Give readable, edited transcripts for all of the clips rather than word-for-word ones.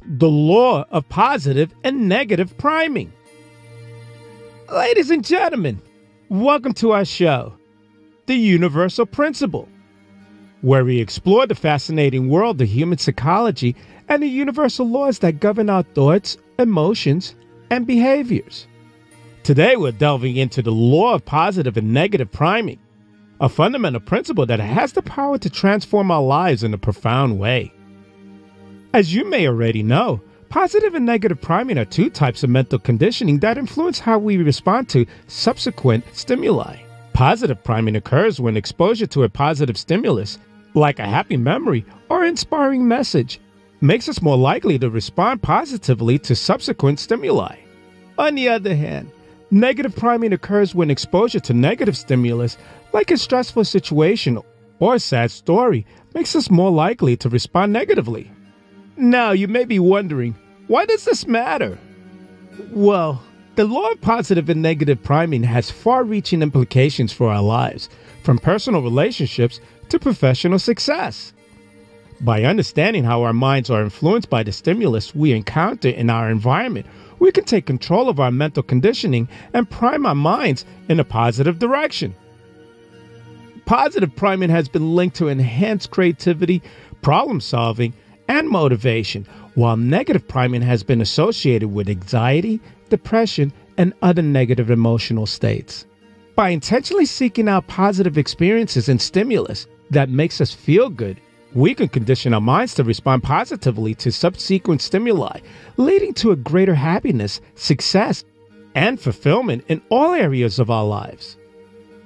the law of positive and negative priming. Ladies and gentlemen, welcome to our show, The Universal Principle, where we explore the fascinating world of human psychology and the universal laws that govern our thoughts, emotions, and behaviors. Today, we're delving into the law of positive and negative priming, a fundamental principle that has the power to transform our lives in a profound way. As you may already know, positive and negative priming are two types of mental conditioning that influence how we respond to subsequent stimuli. Positive priming occurs when exposure to a positive stimulus, like a happy memory or inspiring message, makes us more likely to respond positively to subsequent stimuli. On the other hand, negative priming occurs when exposure to negative stimulus, like a stressful situation or a sad story, makes us more likely to respond negatively. Now, you may be wondering, why does this matter? Well, the law of positive and negative priming has far-reaching implications for our lives, from personal relationships to professional success. By understanding how our minds are influenced by the stimulus we encounter in our environment, we can take control of our mental conditioning and prime our minds in a positive direction. Positive priming has been linked to enhanced creativity, problem-solving, and motivation, while negative priming has been associated with anxiety, depression, and other negative emotional states. By intentionally seeking out positive experiences and stimulus that makes us feel good, we can condition our minds to respond positively to subsequent stimuli, leading to a greater happiness, success, and fulfillment in all areas of our lives.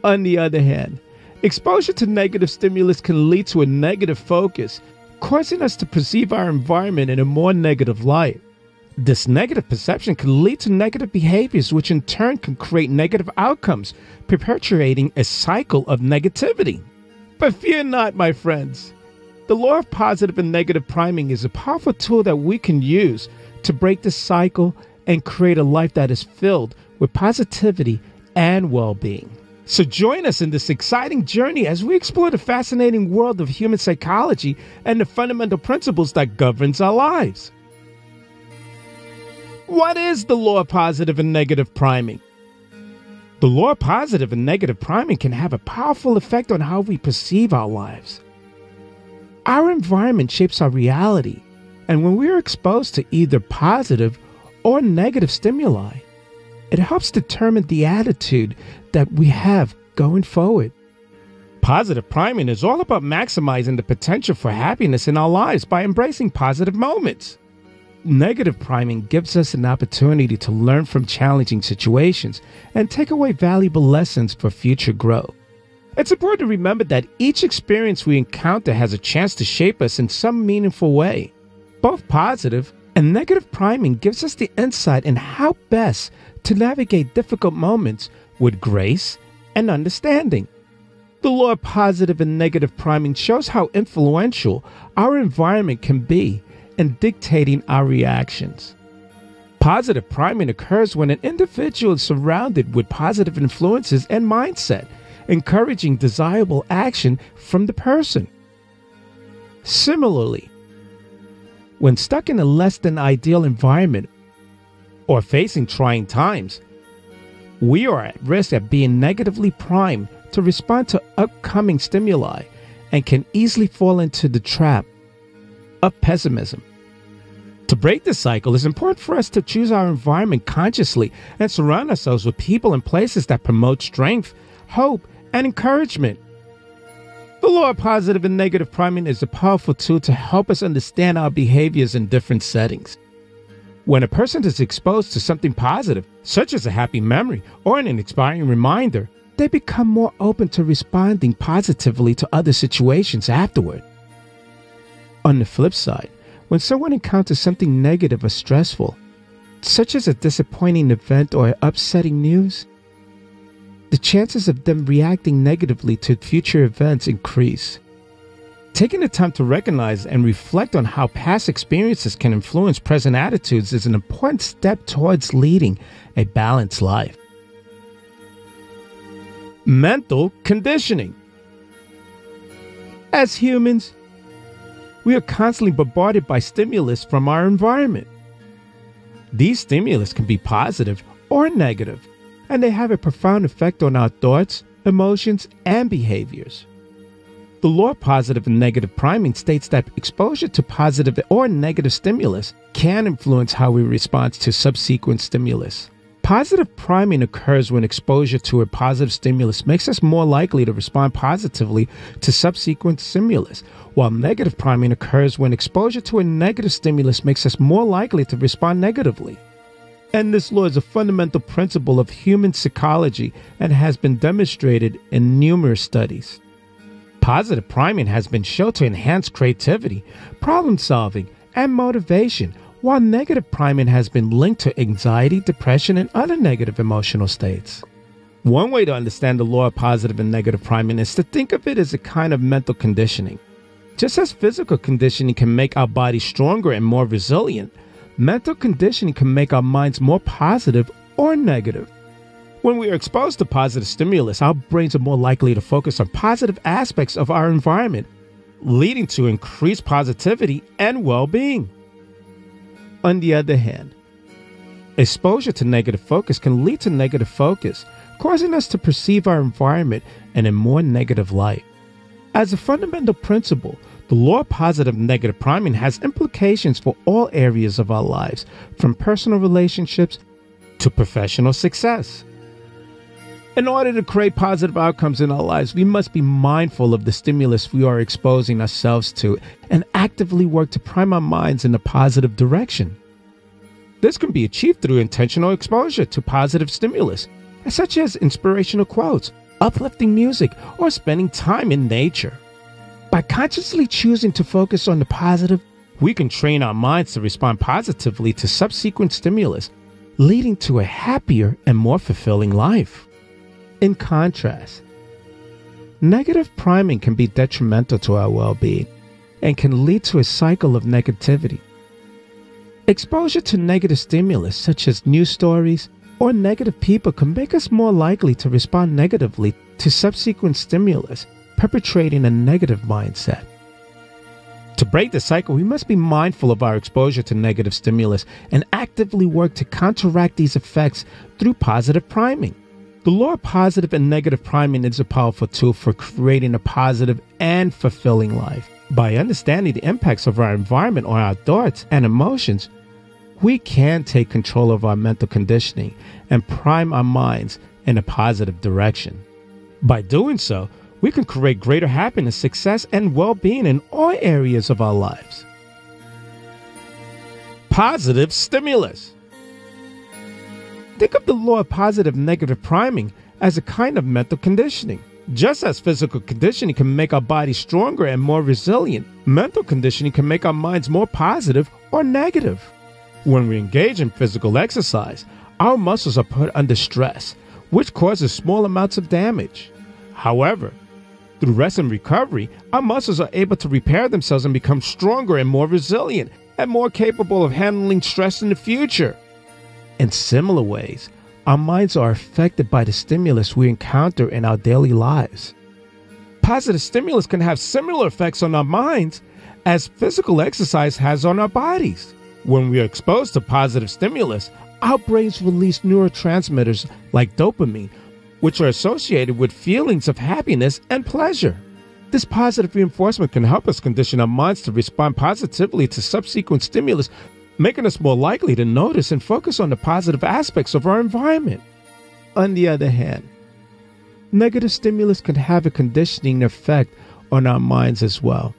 On the other hand, exposure to negative stimulus can lead to a negative focus, causing us to perceive our environment in a more negative light. This negative perception can lead to negative behaviors, which in turn can create negative outcomes, perpetuating a cycle of negativity. But fear not, my friends. The law of positive and negative priming is a powerful tool that we can use to break the cycle and create a life that is filled with positivity and well-being. So join us in this exciting journey as we explore the fascinating world of human psychology and the fundamental principles that governs our lives. What is the law of positive and negative priming? The law of positive and negative priming can have a powerful effect on how we perceive our lives. Our environment shapes our reality, and when we are exposed to either positive or negative stimuli, it helps determine the attitude that we have going forward. Positive priming is all about maximizing the potential for happiness in our lives by embracing positive moments. Negative priming gives us an opportunity to learn from challenging situations and take away valuable lessons for future growth. It's important to remember that each experience we encounter has a chance to shape us in some meaningful way. Both positive and negative priming gives us the insight in how best to navigate difficult moments with grace and understanding. The law of positive and negative priming shows how influential our environment can be in dictating our reactions. Positive priming occurs when an individual is surrounded with positive influences and mindset, encouraging desirable action from the person. Similarly, when stuck in a less than ideal environment or facing trying times, we are at risk of being negatively primed to respond to upcoming stimuli and can easily fall into the trap of pessimism. To break this cycle, it's important for us to choose our environment consciously and surround ourselves with people and places that promote strength, hope, and encouragement. The law of positive and negative priming is a powerful tool to help us understand our behaviors in different settings. When a person is exposed to something positive, such as a happy memory or an inspiring reminder, they become more open to responding positively to other situations afterward. On the flip side, when someone encounters something negative or stressful, such as a disappointing event or upsetting news, the chances of them reacting negatively to future events increase. Taking the time to recognize and reflect on how past experiences can influence present attitudes is an important step towards leading a balanced life. Mental conditioning. As humans, we are constantly bombarded by stimulus from our environment. These stimulus can be positive or negative, and they have a profound effect on our thoughts, emotions, and behaviors. The law of positive and negative priming states that exposure to positive or negative stimulus can influence how we respond to subsequent stimulus. Positive priming occurs when exposure to a positive stimulus makes us more likely to respond positively to subsequent stimulus, while negative priming occurs when exposure to a negative stimulus makes us more likely to respond negatively. And this law is a fundamental principle of human psychology and has been demonstrated in numerous studies. Positive priming has been shown to enhance creativity, problem solving, and motivation, while negative priming has been linked to anxiety, depression, and other negative emotional states. One way to understand the law of positive and negative priming is to think of it as a kind of mental conditioning. Just as physical conditioning can make our body stronger and more resilient, mental conditioning can make our minds more positive or negative. When we are exposed to positive stimulus, our brains are more likely to focus on positive aspects of our environment, leading to increased positivity and well-being. On the other hand, exposure to negative focus can lead to negative focus, causing us to perceive our environment in a more negative light. As a fundamental principle, the law of positive and negative priming has implications for all areas of our lives, from personal relationships to professional success. In order to create positive outcomes in our lives, we must be mindful of the stimulus we are exposing ourselves to and actively work to prime our minds in a positive direction. This can be achieved through intentional exposure to positive stimulus, such as inspirational quotes, uplifting music, or spending time in nature. By consciously choosing to focus on the positive, we can train our minds to respond positively to subsequent stimulus, leading to a happier and more fulfilling life. In contrast, negative priming can be detrimental to our well-being and can lead to a cycle of negativity. Exposure to negative stimulus, such as news stories or negative people, can make us more likely to respond negatively to subsequent stimulus, perpetrating a negative mindset. To break the cycle, we must be mindful of our exposure to negative stimulus and actively work to counteract these effects through positive priming. The law of positive and negative priming is a powerful tool for creating a positive and fulfilling life. By understanding the impacts of our environment on our thoughts and emotions, we can take control of our mental conditioning and prime our minds in a positive direction. By doing so, we can create greater happiness, success, and well-being in all areas of our lives. Positive stimulus. Think of the law of positive and negative priming as a kind of mental conditioning. Just as physical conditioning can make our bodies stronger and more resilient, mental conditioning can make our minds more positive or negative. When we engage in physical exercise, our muscles are put under stress, which causes small amounts of damage. However, through rest and recovery, our muscles are able to repair themselves and become stronger and more resilient and more capable of handling stress in the future. In similar ways, our minds are affected by the stimulus we encounter in our daily lives. Positive stimulus can have similar effects on our minds as physical exercise has on our bodies. When we are exposed to positive stimulus, our brains release neurotransmitters like dopamine, which are associated with feelings of happiness and pleasure. This positive reinforcement can help us condition our minds to respond positively to subsequent stimulus, making us more likely to notice and focus on the positive aspects of our environment. On the other hand, negative stimulus can have a conditioning effect on our minds as well.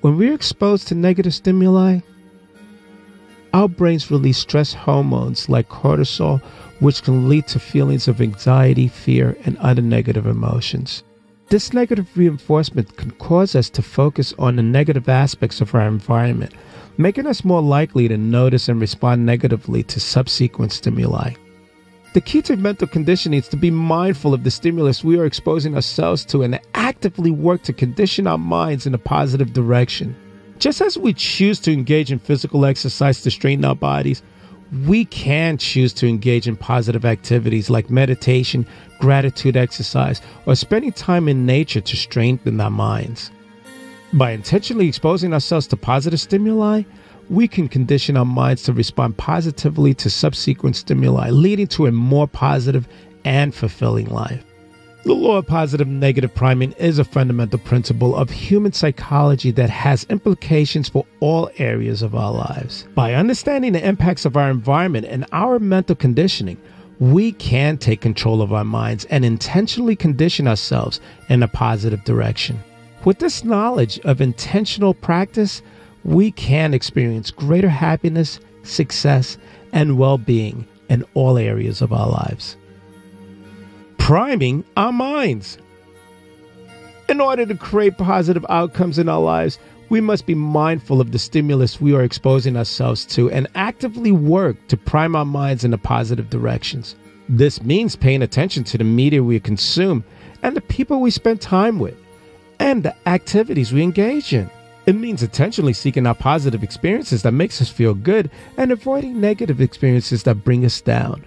When we're exposed to negative stimuli, our brains release stress hormones like cortisol, which can lead to feelings of anxiety, fear, and other negative emotions. This negative reinforcement can cause us to focus on the negative aspects of our environment, making us more likely to notice and respond negatively to subsequent stimuli. The key to mental conditioning is to be mindful of the stimulus we are exposing ourselves to and actively work to condition our minds in a positive direction. Just as we choose to engage in physical exercise to strengthen our bodies, we can choose to engage in positive activities like meditation, gratitude exercise, or spending time in nature to strengthen our minds. By intentionally exposing ourselves to positive stimuli, we can condition our minds to respond positively to subsequent stimuli, leading to a more positive and fulfilling life. The law of positive and negative priming is a fundamental principle of human psychology that has implications for all areas of our lives. By understanding the impacts of our environment and our mental conditioning, we can take control of our minds and intentionally condition ourselves in a positive direction. With this knowledge of intentional practice, we can experience greater happiness, success, and well-being in all areas of our lives. Priming our minds. In order to create positive outcomes in our lives, we must be mindful of the stimulus we are exposing ourselves to and actively work to prime our minds in the positive directions. This means paying attention to the media we consume and the people we spend time with and the activities we engage in. It means intentionally seeking out positive experiences that makes us feel good and avoiding negative experiences that bring us down.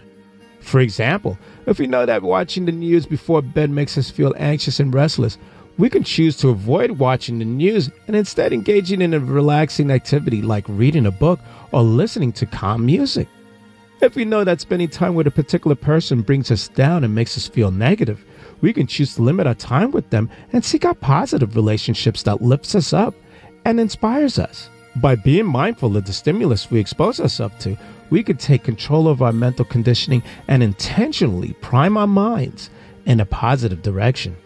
For example, if we know that watching the news before bed makes us feel anxious and restless, we can choose to avoid watching the news and instead engaging in a relaxing activity like reading a book or listening to calm music. If we know that spending time with a particular person brings us down and makes us feel negative, we can choose to limit our time with them and seek out positive relationships that lifts us up and inspires us. By being mindful of the stimulus we expose ourselves to, we can take control of our mental conditioning and intentionally prime our minds in a positive direction.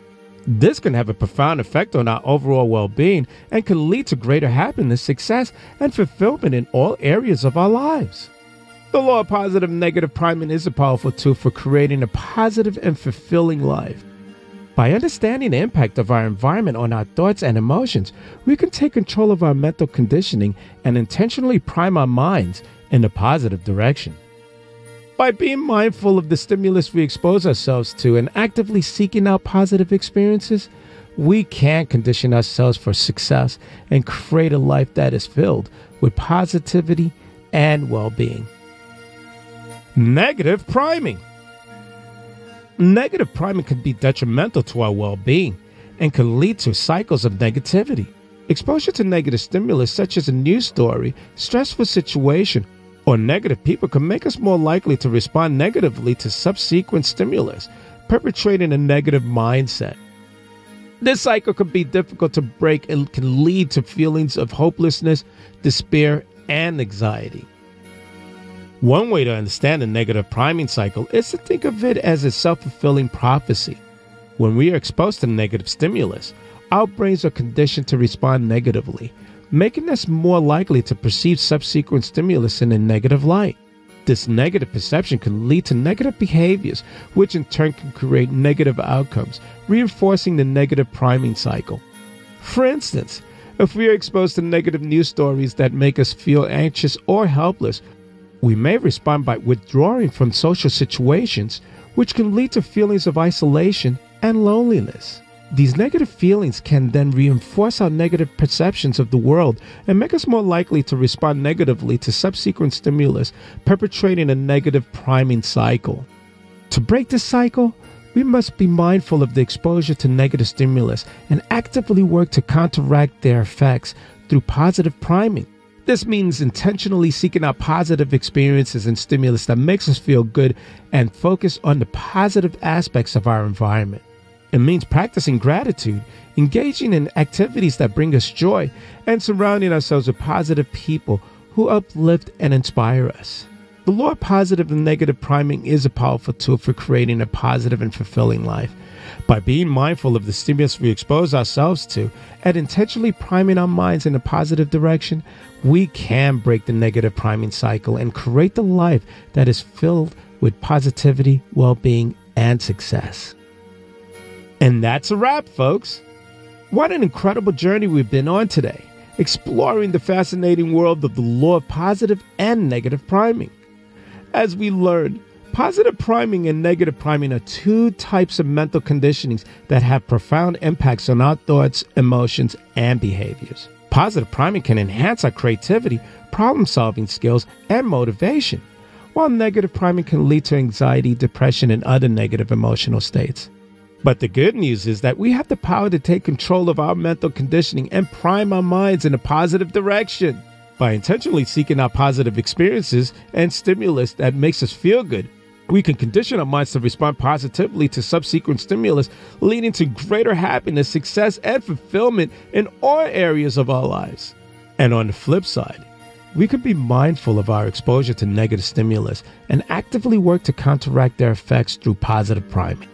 This can have a profound effect on our overall well-being and can lead to greater happiness, success, and fulfillment in all areas of our lives. The law of positive and negative priming is a powerful tool for creating a positive and fulfilling life. By understanding the impact of our environment on our thoughts and emotions, we can take control of our mental conditioning and intentionally prime our minds in a positive direction. By being mindful of the stimulus we expose ourselves to and actively seeking out positive experiences, we can condition ourselves for success and create a life that is filled with positivity and well-being. Negative priming. Negative priming can be detrimental to our well-being and can lead to cycles of negativity. Exposure to negative stimulus such as a news story, stressful situation, or negative people can make us more likely to respond negatively to subsequent stimulus, perpetrating a negative mindset. This cycle can be difficult to break and can lead to feelings of hopelessness, despair, and anxiety. One way to understand the negative priming cycle is to think of it as a self-fulfilling prophecy. When we are exposed to negative stimulus, our brains are conditioned to respond negatively, making us more likely to perceive subsequent stimulus in a negative light. This negative perception can lead to negative behaviors, which in turn can create negative outcomes, reinforcing the negative priming cycle. For instance, if we are exposed to negative news stories that make us feel anxious or helpless, we may respond by withdrawing from social situations, which can lead to feelings of isolation and loneliness. These negative feelings can then reinforce our negative perceptions of the world and make us more likely to respond negatively to subsequent stimulus, perpetrating a negative priming cycle. To break this cycle, we must be mindful of the exposure to negative stimulus and actively work to counteract their effects through positive priming. This means intentionally seeking out positive experiences and stimulus that makes us feel good and focus on the positive aspects of our environment. It means practicing gratitude, engaging in activities that bring us joy, and surrounding ourselves with positive people who uplift and inspire us. The law of positive and negative priming is a powerful tool for creating a positive and fulfilling life. By being mindful of the stimulus we expose ourselves to and intentionally priming our minds in a positive direction, we can break the negative priming cycle and create the life that is filled with positivity, well-being, and success. And that's a wrap, folks. What an incredible journey we've been on today, exploring the fascinating world of the law of positive and negative priming. As we learned, positive priming and negative priming are two types of mental conditionings that have profound impacts on our thoughts, emotions, and behaviors. Positive priming can enhance our creativity, problem-solving skills, and motivation, while negative priming can lead to anxiety, depression, and other negative emotional states. But the good news is that we have the power to take control of our mental conditioning and prime our minds in a positive direction. By intentionally seeking out positive experiences and stimulus that makes us feel good, we can condition our minds to respond positively to subsequent stimulus, leading to greater happiness, success, and fulfillment in all areas of our lives. And on the flip side, we can be mindful of our exposure to negative stimulus and actively work to counteract their effects through positive priming.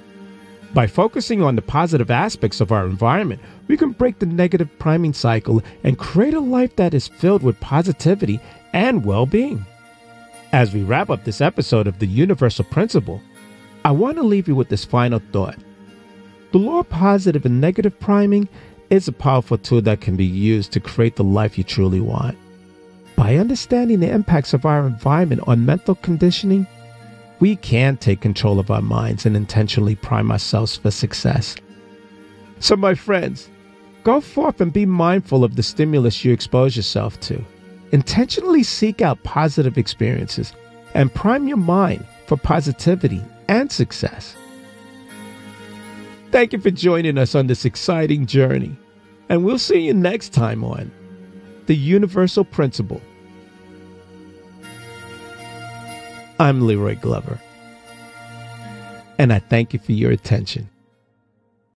By focusing on the positive aspects of our environment, we can break the negative priming cycle and create a life that is filled with positivity and well-being. As we wrap up this episode of The Universal Principle, I want to leave you with this final thought. The law of positive and negative priming is a powerful tool that can be used to create the life you truly want. By understanding the impacts of our environment on mental conditioning, we can take control of our minds and intentionally prime ourselves for success. So my friends, go forth and be mindful of the stimulus you expose yourself to. Intentionally seek out positive experiences and prime your mind for positivity and success. Thank you for joining us on this exciting journey, and we'll see you next time on The Universal Principle. I'm Leroy Glover, and I thank you for your attention.